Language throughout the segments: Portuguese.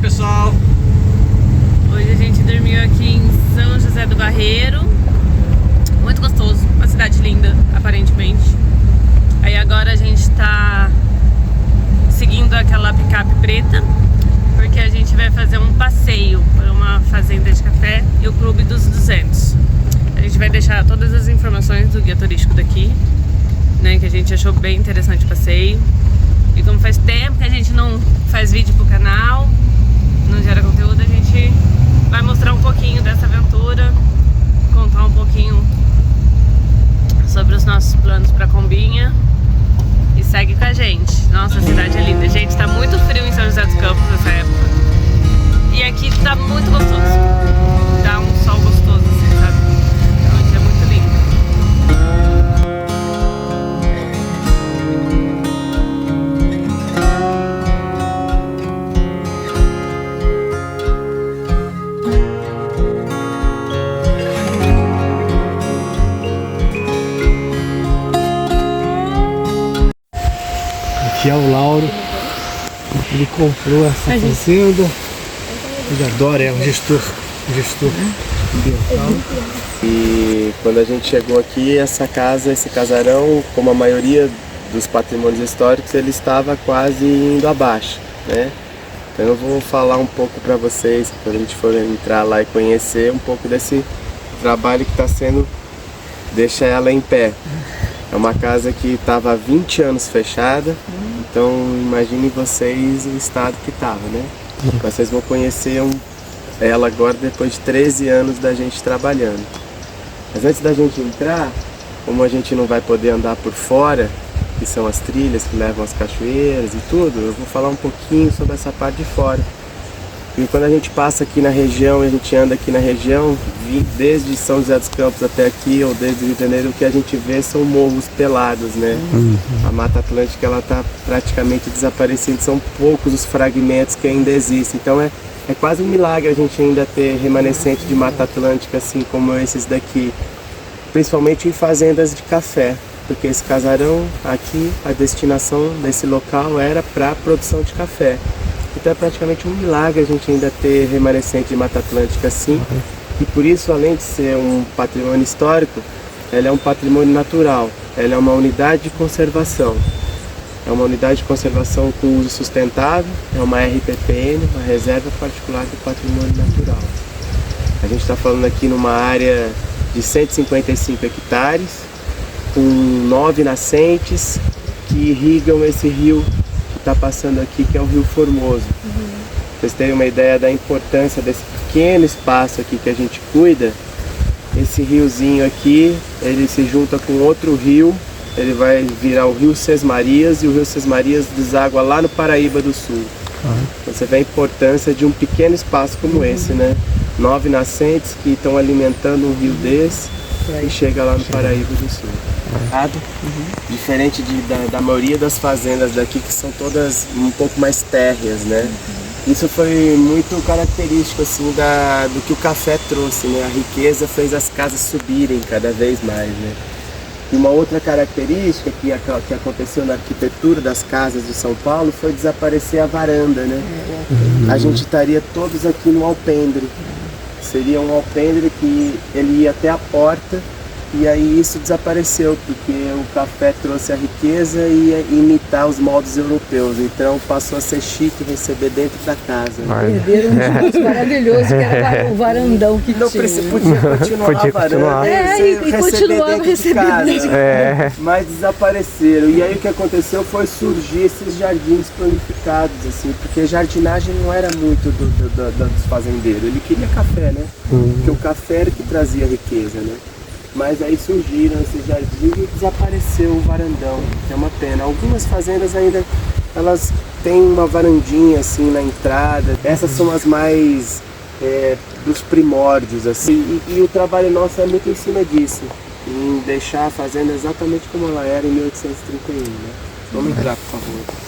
pessoal! Hoje a gente dormiu aqui em São José do Barreiro. Muito gostoso, uma cidade linda, aparentemente. Aí agora a gente tá seguindo aquela picape preta, porque a gente vai fazer um passeio por uma fazenda de café e o Clube dos 200. A gente vai deixar todas as informações do guia turístico daqui, né, que a gente achou bem interessante o passeio. E como faz tempo que a gente não faz vídeo pro canal, não gera conteúdo, a gente vai mostrar um pouquinho dessa aventura, contar um pouquinho sobre os nossos planos pra Combinha. E segue com a gente. Nossa, a cidade é linda. Gente, tá muito frio em São José dos Campos nessa época. E aqui tá muito gostoso. Dá um sol gostoso, assim, sabe? Então é muito lindo. Aqui é o Lauro, ele comprou essa fazenda, ele adora, é um gestor ambiental. E quando a gente chegou aqui, essa casa, esse casarão, como a maioria dos patrimônios históricos, ele estava quase indo abaixo, né? Então eu vou falar um pouco para vocês, quando a gente for entrar lá e conhecer um pouco desse trabalho que está sendo, deixa ela em pé. É uma casa que estava há 20 anos fechada, então imaginem vocês o estado que estava, né? Vocês vão conhecer ela agora depois de 13 anos da gente trabalhando. Mas antes da gente entrar, como a gente não vai poder andar por fora, que são as trilhas que levam às cachoeiras e tudo, eu vou falar um pouquinho sobre essa parte de fora. E quando a gente passa aqui na região, a gente anda aqui na região, desde São José dos Campos até aqui, ou desde o Rio de Janeiro, o que a gente vê são morros pelados, né? A Mata Atlântica, ela está praticamente desaparecendo, são poucos os fragmentos que ainda existem. Então é quase um milagre a gente ainda ter remanescente de Mata Atlântica, assim como esses daqui, principalmente em fazendas de café, porque esse casarão aqui, a destinação desse local era para produção de café. Então é praticamente um milagre a gente ainda ter remanescente de Mata Atlântica assim. E por isso, além de ser um patrimônio histórico, ela é um patrimônio natural. Ela é uma unidade de conservação. É uma unidade de conservação com uso sustentável, é uma RPPN, uma Reserva Particular do Patrimônio Natural. A gente está falando aqui numa área de 155 hectares, com 9 nascentes que irrigam esse rio que está passando aqui, que é o Rio Formoso. Vocês terem uma ideia da importância desse pequeno espaço aqui que a gente cuida, esse riozinho aqui, ele se junta com outro rio, ele vai virar o Rio Sesmarias, e o Rio Sesmarias deságua lá no Paraíba do Sul. Então você vê a importância de um pequeno espaço como esse, né? 9 nascentes que estão alimentando um rio desse e chega lá no Paraíba do Sul. Diferente da maioria das fazendas daqui, que são todas um pouco mais térreas, né? Isso foi muito característico assim do que o café trouxe, né? A riqueza fez as casas subirem cada vez mais, né? E uma outra característica que aconteceu na arquitetura das casas de São Paulo foi desaparecer a varanda, né? A gente estaria todos aqui no alpendre. Seria um alpendre que ele ia até a porta. E aí isso desapareceu, porque o café trouxe a riqueza e ia imitar os moldes europeus. Então passou a ser chique receber dentro da casa. Perderam um negócio maravilhoso, que era o varandão que não tinha. Podia continuar a varanda. E continuava recebendo dentro de casa. Mas desapareceram. E aí o que aconteceu foi surgir esses jardins planificados, assim, porque jardinagem não era muito dos fazendeiros. Ele queria café, né? Porque o café era que trazia riqueza, né? Mas aí surgiram esses jardins e desapareceu o varandão, que é uma pena. Algumas fazendas ainda, elas têm uma varandinha assim na entrada. Essas são as mais dos primórdios, assim. E o trabalho nosso é muito em cima disso, em deixar a fazenda exatamente como ela era em 1831, né? Vamos entrar, por favor.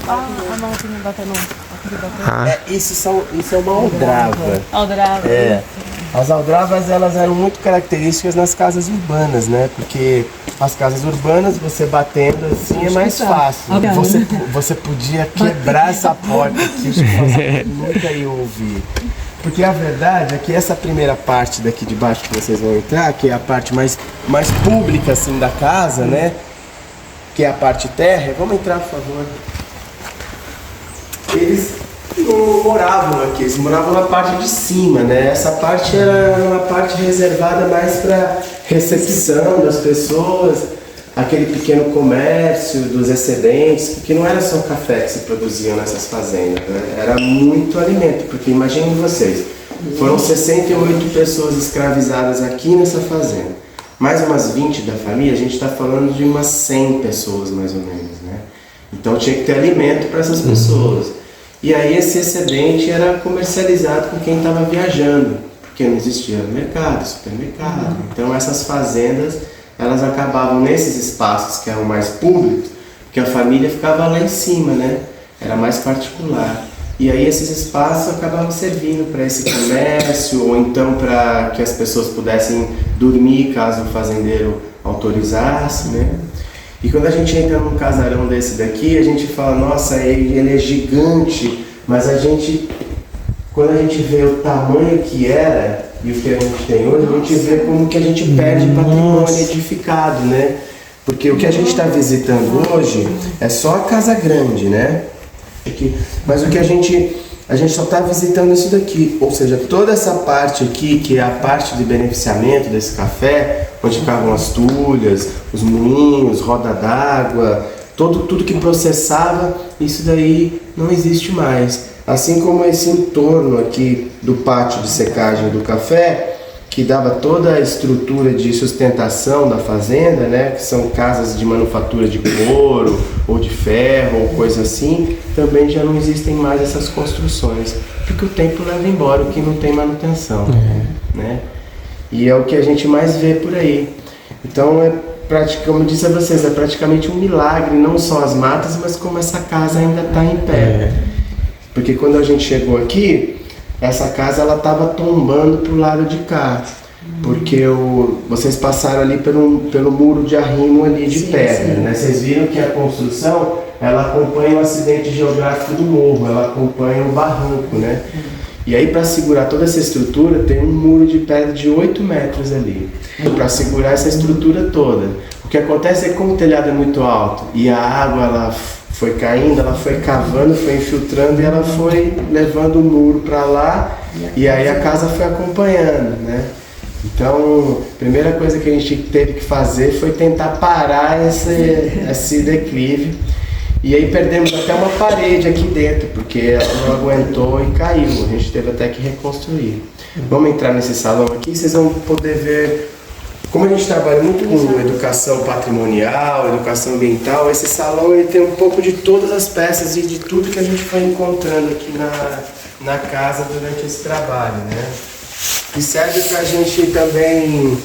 A mão que me bateu no... É isso é uma aldrava. Aldrava. É. As aldravas, elas eram muito características nas casas urbanas, né? Porque as casas urbanas, você batendo assim é mais fácil. Você podia quebrar essa porta aqui, você nunca ia ouvir. Porque a verdade é que essa primeira parte daqui de baixo que vocês vão entrar, que é a parte mais pública assim da casa, né? Que é a parte térrea. Vamos entrar, por favor. Eles não moravam aqui, eles moravam na parte de cima, né? Essa parte era uma parte reservada mais para recepção das pessoas, aquele pequeno comércio dos excedentes, porque não era só café que se produziam nessas fazendas, né? Era muito alimento, porque imaginem vocês, foram 68 pessoas escravizadas aqui nessa fazenda. Mais umas 20 da família, a gente está falando de umas 100 pessoas mais ou menos, né? Então tinha que ter alimento para essas pessoas. E aí esse excedente era comercializado com quem estava viajando, porque não existia mercado, supermercado. Então essas fazendas, elas acabavam nesses espaços que eram mais públicos, porque a família ficava lá em cima, né? Era mais particular. E aí esses espaços acabavam servindo para esse comércio, ou então para que as pessoas pudessem dormir caso o fazendeiro autorizasse, né? E quando a gente entra num casarão desse daqui, a gente fala, nossa, ele é gigante, mas quando a gente vê o tamanho que era e o que a gente tem hoje, a gente vê como que a gente perde patrimônio edificado, né? Porque o que a gente está visitando hoje é só a casa grande, né? Mas o que a gente só está visitando isso daqui, ou seja, toda essa parte aqui, que é a parte de beneficiamento desse café, onde ficavam as tulhas, os moinhos, roda d'água, tudo que processava, isso daí não existe mais. Assim como esse entorno aqui do pátio de secagem do café, que dava toda a estrutura de sustentação da fazenda, né, que são casas de manufatura de couro, ou de ferro, ou coisa assim, também já não existem mais essas construções, porque o tempo leva embora o que não tem manutenção, né? E é o que a gente mais vê por aí. Então, como eu disse a vocês, é praticamente um milagre, não só as matas, mas como essa casa ainda está em pé. Porque quando a gente chegou aqui, essa casa ela estava tombando para o lado de cá, porque vocês passaram ali pelo muro de arrimo ali de pedra, né? Vocês viram que a construção ela acompanha o acidente geográfico do morro, ela acompanha o barranco, né? E aí para segurar toda essa estrutura tem um muro de pedra de 8 metros ali, para segurar essa estrutura toda. O que acontece é que como o telhado é muito alto e a água ela foi caindo, ela foi cavando, foi infiltrando e ela foi levando o muro para lá e aí a casa foi acompanhando, né? Então, a primeira coisa que a gente teve que fazer foi tentar parar esse declive. E aí perdemos até uma parede aqui dentro, porque ela não aguentou e caiu. A gente teve até que reconstruir. Vamos entrar nesse salão aqui, vocês vão poder ver. Como a gente trabalha muito com educação patrimonial, educação ambiental, esse salão ele tem um pouco de todas as peças e de tudo que a gente foi encontrando aqui na casa durante esse trabalho, né? E serve para a gente também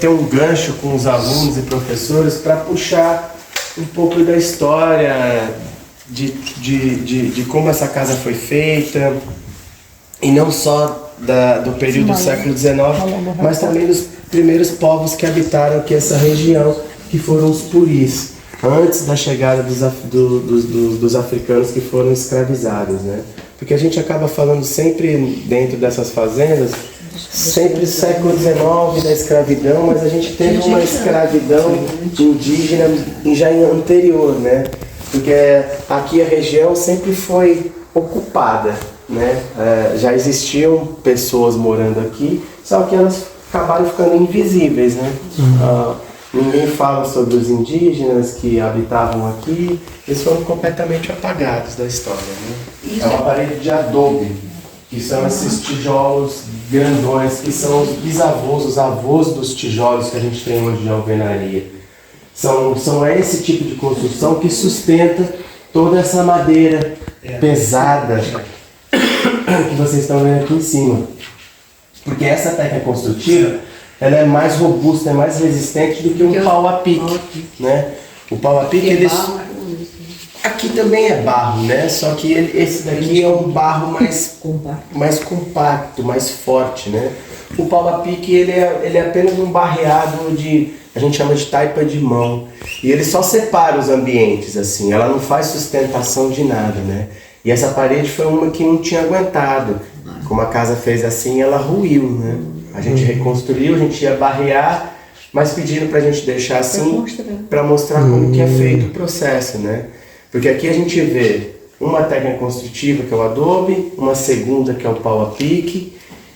ter um gancho com os alunos e professores para puxar um pouco da história de como essa casa foi feita, e não só do período do século XIX, mas também dos primeiros povos que habitaram aqui essa região, que foram os puris, antes da chegada dos africanos que foram escravizados, né? Porque a gente acaba falando sempre dentro dessas fazendas, sempre século XIX da escravidão, mas a gente teve uma escravidão indígena já anterior, né? Porque aqui a região sempre foi ocupada, né? Já existiam pessoas morando aqui, só que elas acabaram ficando invisíveis, né? Ninguém fala sobre os indígenas que habitavam aqui, eles foram completamente apagados da história, né? É uma parede de adobe, que são esses tijolos grandões, que são os bisavós, os avós dos tijolos que a gente tem hoje de alvenaria. São esse tipo de construção que sustenta toda essa madeira pesada que vocês estão vendo aqui em cima. Porque essa técnica construtiva, ela é mais robusta, é mais resistente do que um pau a pique, né? O pau a pique, Aqui também é barro, né? Só que esse daqui é um barro mais compacto, mais forte, né? O pau a pique, ele é apenas um barreado a gente chama de taipa de mão. E ele só separa os ambientes, assim. Ela não faz sustentação de nada, né? E essa parede foi uma que não tinha aguentado. Como a casa fez assim, ela ruiu, né? A gente reconstruiu, a gente ia barrear, mas pediram pra gente deixar assim para mostrar como que é feito o processo, né? Porque aqui a gente vê uma técnica construtiva, que é o adobe, uma segunda, que é o pau a pique,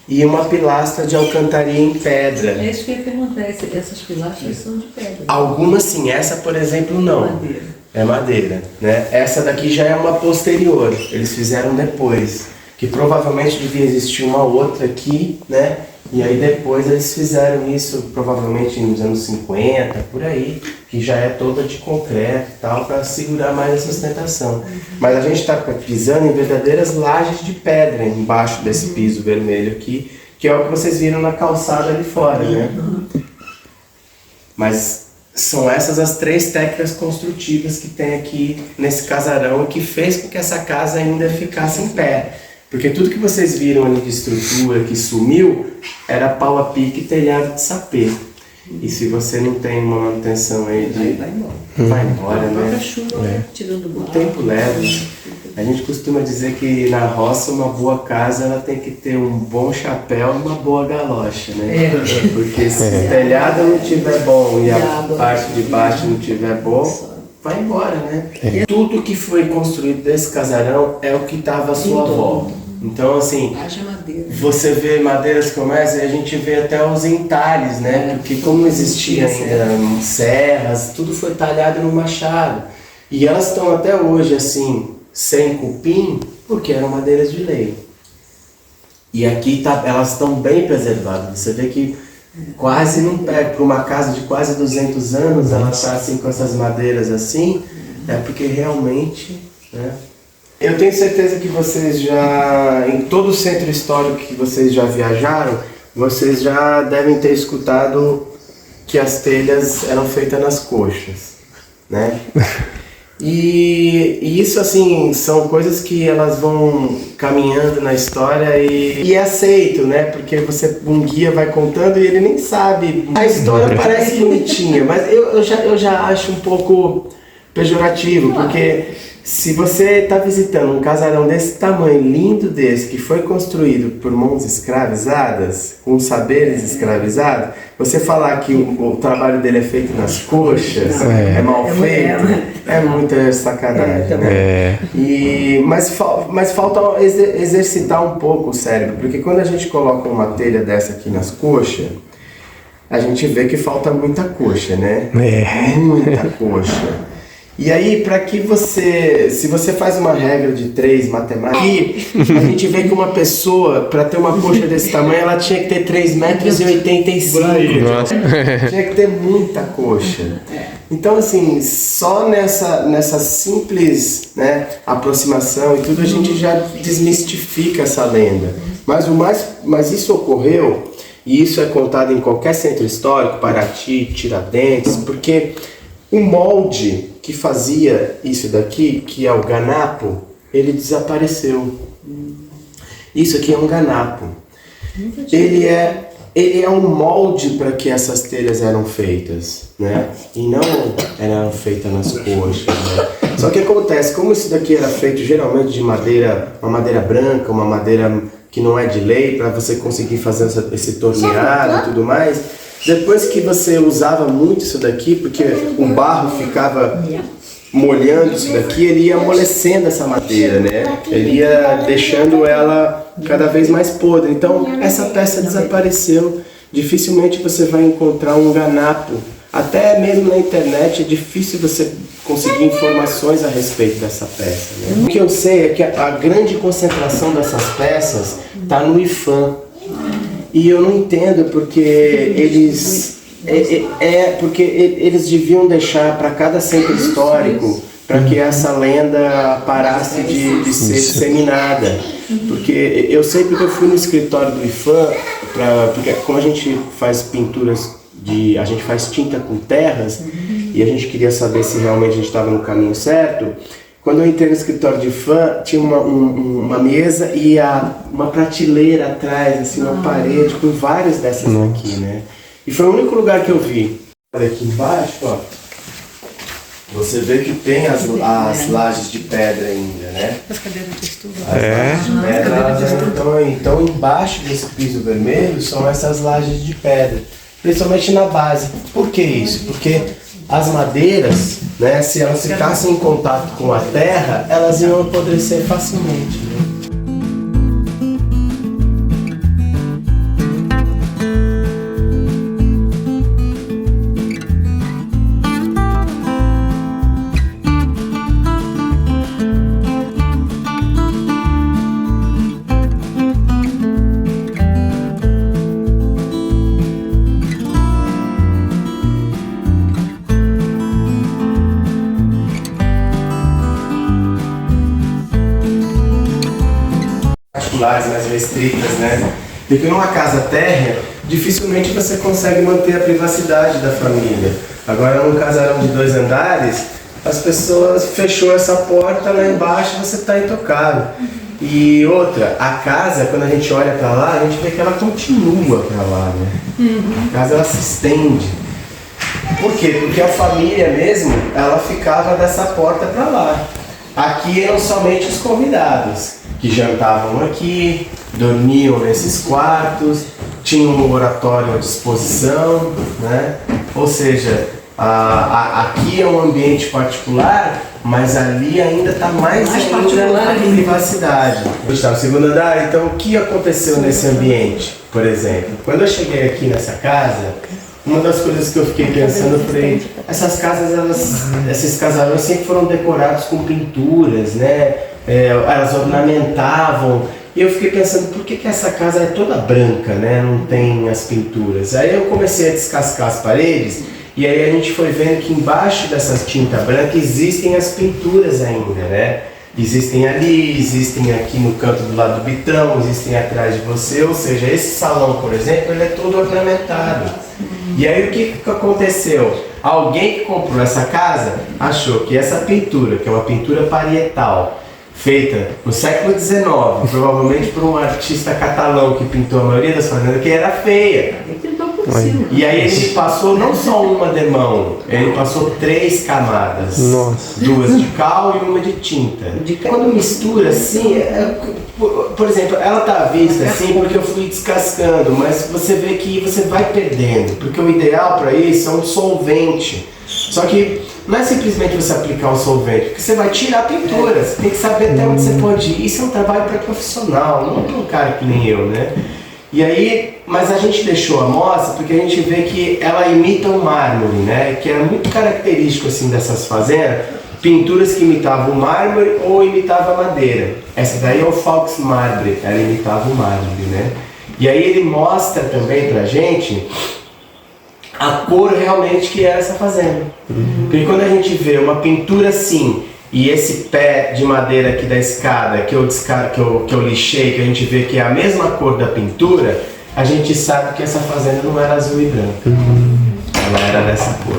e uma pilastra de alcantaria em pedra. É isso que eu ia perguntar, essas pilastras são de pedra. Algumas sim, essa por exemplo não. Madeira. É madeira, né? Essa daqui já é uma posterior, eles fizeram depois. Que provavelmente devia existir uma outra aqui, né? E aí depois eles fizeram isso, provavelmente nos anos 50, por aí, que já é toda de concreto e tal, para segurar mais a sustentação. Mas a gente está pisando em verdadeiras lajes de pedra embaixo desse piso vermelho aqui, que é o que vocês viram na calçada ali fora, né? Mas são essas as 3 técnicas construtivas que tem aqui nesse casarão e que fez com que essa casa ainda ficasse em pé. Porque tudo que vocês viram ali de estrutura que sumiu era pau a pique e telhado de sapê. E se você não tem uma manutenção aí vai embora, né? A chuva tirando o O tempo leva. A gente costuma dizer que na roça uma boa casa ela tem que ter um bom chapéu e uma boa galocha, né? Porque se o telhado não tiver bom e a parte de baixo não tiver bom, vai embora, né? Tudo que foi construído desse casarão é o que estava à sua volta. Então, assim, você vê madeiras como essa e a gente vê até os entalhes, né? Porque como não existia ainda serras, tudo foi talhado no machado. E elas estão até hoje, assim, sem cupim, porque eram madeiras de lei. E aqui elas estão bem preservadas. Você vê que quase não pega, para uma casa de quase 200 anos, ela está assim com essas madeiras assim, é porque realmente, né? Eu tenho certeza que vocês já, em todo o centro histórico que vocês já viajaram, vocês já devem ter escutado que as telhas eram feitas nas coxas, né? E isso, assim, são coisas que elas vão caminhando na história e é aceito, né? Porque um guia vai contando e ele nem sabe. A história parece bonitinha, mas eu já acho um pouco pejorativo, porque se você está visitando um casarão desse tamanho, lindo desse, que foi construído por mãos escravizadas, com saberes escravizados, você falar que o trabalho dele é feito nas coxas, é mal feito, é muita sacanagem, né? Mas falta exercitar um pouco o cérebro, porque quando a gente coloca uma telha dessa aqui nas coxas, a gente vê que falta muita coxa, né? Muita coxa. E aí, para que se você faz uma regra de 3 matemática, aqui a gente vê que uma pessoa, para ter uma coxa desse tamanho, ela tinha que ter 3,85 m. Tinha que ter muita coxa. Então, assim, só nessa simples, né, aproximação e tudo, a gente já desmistifica essa lenda. Mas isso ocorreu, e isso é contado em qualquer centro histórico, Paraty, Tiradentes, porque o molde que fazia isso daqui, que é o ganapo, ele desapareceu. Isso aqui é um ganapo. Ele é um molde para que essas telhas eram feitas, né? E não eram feitas nas coxas, né? Só que acontece, como isso daqui era feito geralmente de madeira, uma madeira branca, uma madeira que não é de lei, para você conseguir fazer esse torneado e tudo mais, depois que você usava muito isso daqui, porque o barro ficava molhando isso daqui, ele ia amolecendo essa madeira, né? Ele ia deixando ela cada vez mais podre. Então, essa peça desapareceu. Dificilmente você vai encontrar um ganapo. Até mesmo na internet é difícil você conseguir informações a respeito dessa peça, né? O que eu sei é que a grande concentração dessas peças está no IFAM. E eu não entendo porque porque eles deviam deixar para cada centro histórico para que essa lenda parasse de ser disseminada. Porque eu sei, porque eu fui no escritório do IFAM, porque como a gente faz pinturas, a gente faz tinta com terras, e a gente queria saber se realmente a gente estava no caminho certo. quando eu entrei no escritório de fã, tinha uma mesa e uma prateleira atrás, assim, uma parede com várias dessas aqui, né? E foi o único lugar que eu vi. Olha aqui embaixo, ó. Você vê que tem as lajes de pedra ainda, né? As cadeiras de estudo. As lajes de pedra, elas então embaixo desse piso vermelho são essas lajes de pedra, principalmente na base. Por que isso? Porque as madeiras, né, se elas ficassem em contato com a terra, elas iam apodrecer facilmente, né? Mais restritas, né? Porque numa casa térrea, dificilmente você consegue manter a privacidade da família. Agora, num casarão de 2 andares, as pessoas fechou essa porta lá embaixo e você está intocável. E outra, a casa, quando a gente olha para lá, a gente vê que ela continua para lá, né? A casa, ela se estende. Por quê? Porque a família mesmo, ela ficava dessa porta para lá. Aqui eram somente os convidados, que jantavam aqui, dormiam nesses quartos, tinham um oratório à disposição, né? Ou seja, aqui é um ambiente particular, mas ali ainda está mais particular em privacidade. A gente está no 2º andar, então o que aconteceu nesse ambiente, por exemplo? Quando eu cheguei aqui nessa casa, uma das coisas que eu fiquei pensando foi, essas casas, esses casarões sempre foram decorados com pinturas, né? Elas ornamentavam, e eu fiquei pensando, por que essa casa é toda branca, né? Não tem as pinturas. Aí eu comecei a descascar as paredes, e aí a gente foi vendo que embaixo dessas tinta branca existem as pinturas ainda, né? Existem ali, existem aqui no canto do lado do bitrão, existem atrás de você, ou seja, esse salão, por exemplo, ele é todo ornamentado. E aí o que aconteceu? Alguém que comprou essa casa achou que essa pintura, que é uma pintura parietal, feita no século XIX, provavelmente por um artista catalão que pintou a maioria das fazendas, que era feia. E aí ele passou não só uma demão, ele passou 3 camadas. Nossa. 2 de cal e uma de tinta. Quando mistura assim, por exemplo, ela tá à vista assim porque eu fui descascando, mas você vê que você vai perdendo, porque o ideal para isso é um solvente. Só que não é simplesmente você aplicar um solvente, porque você vai tirar a pintura, você tem que saber até onde você pode ir. Isso é um trabalho para profissional, não para um cara que nem eu, né? E aí, mas a gente deixou a amostra porque a gente vê que ela imita o mármore, né? Que era muito característico assim dessas fazendas, pinturas que imitavam o mármore ou imitavam a madeira. Essa daí é o Faux Marbre, ela imitava o mármore, né? E aí ele mostra também pra gente a cor realmente que era essa fazenda. Porque quando a gente vê uma pintura assim, e esse pé de madeira aqui da escada que eu lixei, que a gente vê que é a mesma cor da pintura, a gente sabe que essa fazenda não era azul e branca. Ela era dessa cor.